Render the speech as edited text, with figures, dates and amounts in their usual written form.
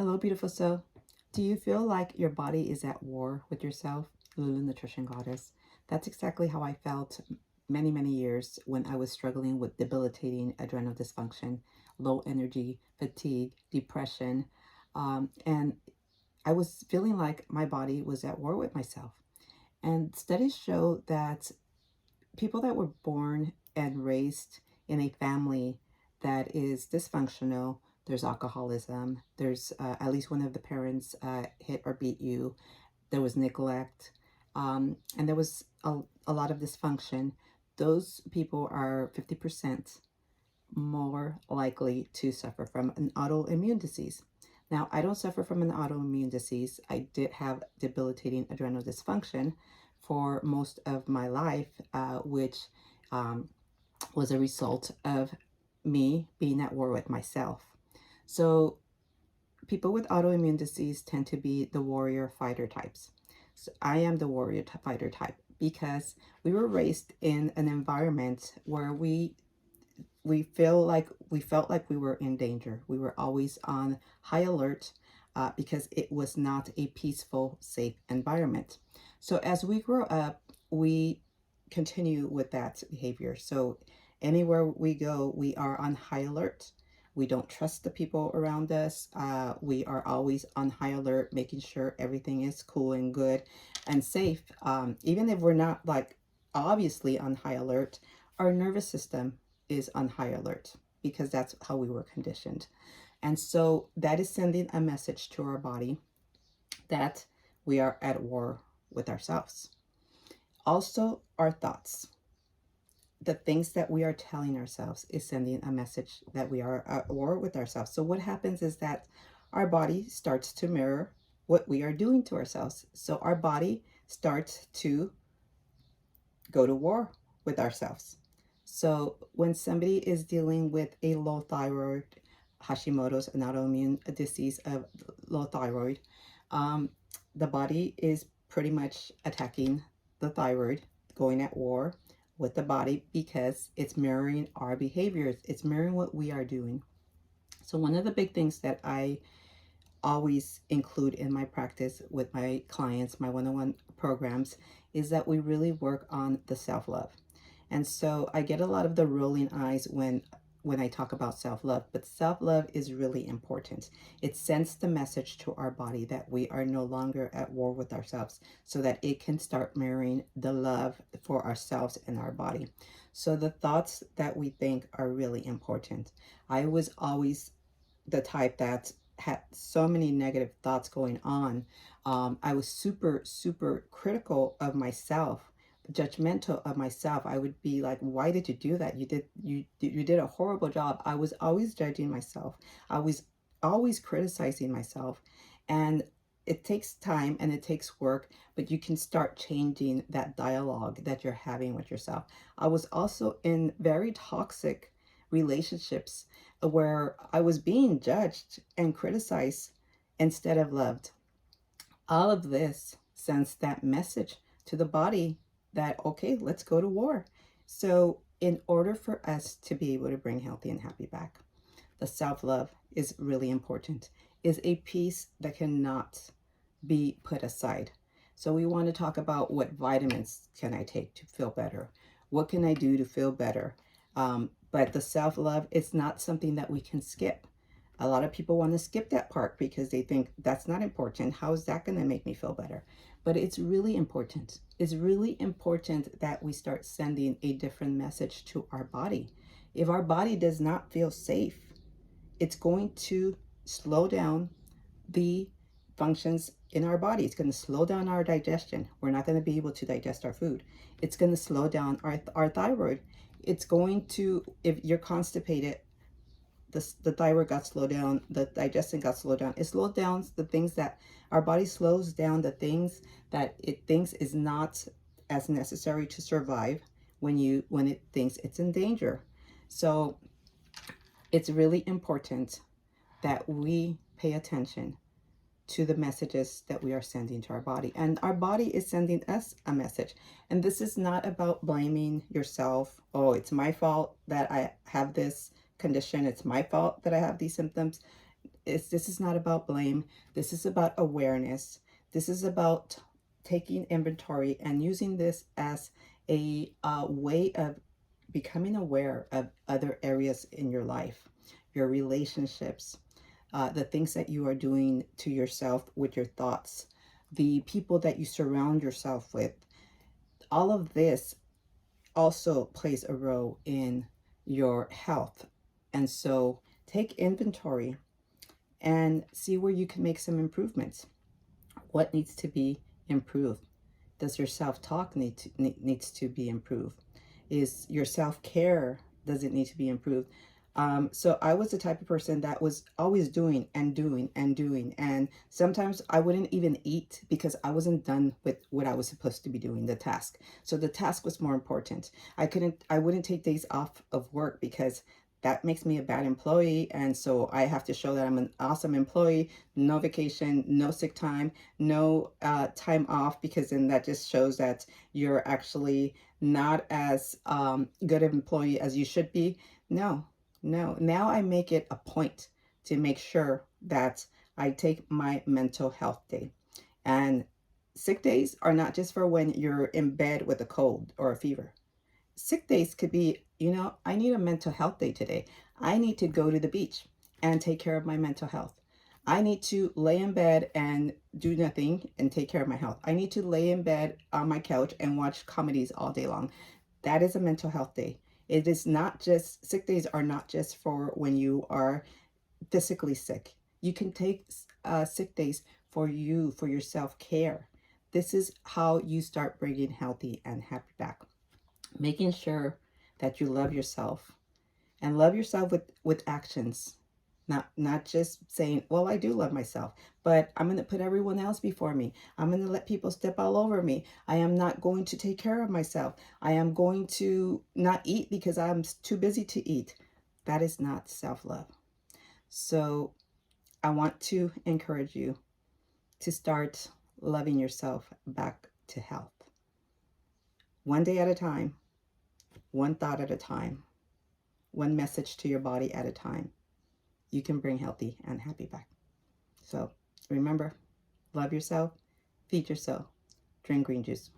Hello, beautiful soul. Do you feel like your body is at war with yourself? Lulu Nutrition Goddess. That's exactly how I felt many, many years when I was struggling with debilitating adrenal dysfunction, low energy, fatigue, depression. And I was feeling like my body was at war with myself. And studies show that people that were born and raised in a family that is dysfunctional, there's alcoholism, there's at least one of the parents hit or beat you, there was neglect, and there was a lot of dysfunction. Those people are 50% more likely to suffer from an autoimmune disease. Now, I don't suffer from an autoimmune disease. I did have debilitating adrenal dysfunction for most of my life, which um, was a result of me being at war with myself. So, people with autoimmune disease tend to be the warrior fighter types. So, I am the warrior fighter type because we were raised in an environment where we felt like we were in danger. We were always on high alert because it was not a peaceful, safe environment. So as we grow up, we continue with that behavior. So anywhere we go, we are on high alert. We don't trust the people around us. We are always on high alert, making sure everything is cool and good and safe. Even if we're not like obviously on high alert, our nervous system is on high alert because that's how we were conditioned. And so that is sending a message to our body that we are at war with ourselves. Also, our thoughts, the things that we are telling ourselves is sending a message that we are at war with ourselves. So what happens is that our body starts to mirror what we are doing to ourselves. So our body starts to go to war with ourselves. So when somebody is dealing with a low thyroid, Hashimoto's, an autoimmune disease of low thyroid, um, the body is pretty much attacking the thyroid, going at war with the body because it's mirroring our behaviors. It's mirroring what we are doing. So one of the big things that I always include in my practice with my clients, my one-on-one programs, is that we really work on the self-love. And so I get a lot of the rolling eyes when I talk about self-love, but self-love is really important. It sends the message to our body that we are no longer at war with ourselves so that it can start mirroring the love for ourselves and our body. So the thoughts that we think are really important. I was always the type that had so many negative thoughts going on. I was super, super critical of myself, judgmental of myself. I would be like, why did you do that? You did a horrible job. I was always judging myself. I was always criticizing myself. And it takes time and it takes work, but you can start changing that dialogue that you're having with yourself. I was also in very toxic relationships where I was being judged and criticized instead of loved. All of this sends that message to the body that, okay, let's go to war. So, in order for us to be able to bring healthy and happy back, the self love is really important, is a piece that cannot be put aside. So, we want to talk about what vitamins can I take to feel better? What can I do to feel better? But the self love is not something that we can skip. A lot of people want to skip that part because they think that's not important. How is that going to make me feel better? But it's really important. It's really important that we start sending a different message to our body. If our body does not feel safe, it's going to slow down the functions in our body. It's going to slow down our digestion. We're not going to be able to digest our food. It's going to slow down our thyroid. It's going to, if you're constipated, the thyroid got slowed down, the digestion got slowed down. It slows down the things that our body slows down, the things that it thinks is not as necessary to survive when it thinks it's in danger. So it's really important that we pay attention to the messages that we are sending to our body. And our body is sending us a message. And this is not about blaming yourself. Oh, it's my fault that I have this condition. It's my fault that I have these symptoms. This is not about blame. This is about awareness. This is about taking inventory and using this as a way of becoming aware of other areas in your life, your relationships, the things that you are doing to yourself with your thoughts, the people that you surround yourself with. All of this also plays a role in your health. And so take inventory and see where you can make some improvements. What needs to be improved? Does your self-talk needs to be improved? Is your self-care, does it need to be improved? So I was the type of person that was always doing and doing and doing. And sometimes I wouldn't even eat because I wasn't done with what I was supposed to be doing, the task. So the task was more important. I wouldn't take days off of work because that makes me a bad employee. And so I have to show that I'm an awesome employee. No vacation, no sick time, no time off, because then that just shows that you're actually not as good an employee as you should be. No, no. Now I make it a point to make sure that I take my mental health day. And sick days are not just for when you're in bed with a cold or a fever. Sick days could be, I need a mental health day today. I need to go to the beach and take care of my mental health. I need to lay in bed and do nothing and take care of my health. I need to lay in bed on my couch and watch comedies all day long. That is a mental health day. It is not just, sick days are not just for when you are physically sick. You can take sick days for you, for your self-care. This is how you start bringing healthy and happy back. Making sure that you love yourself, and love yourself with actions, not just saying, well, I do love myself, but I'm going to put everyone else before me. I'm going to let people step all over me. I am not going to take care of myself. I am going to not eat because I'm too busy to eat. That is not self-love. So I want to encourage you to start loving yourself back to health. One day at a time, one thought at a time, one message to your body at a time. You can bring healthy and happy back. So remember, love yourself, feed yourself, drink green juice.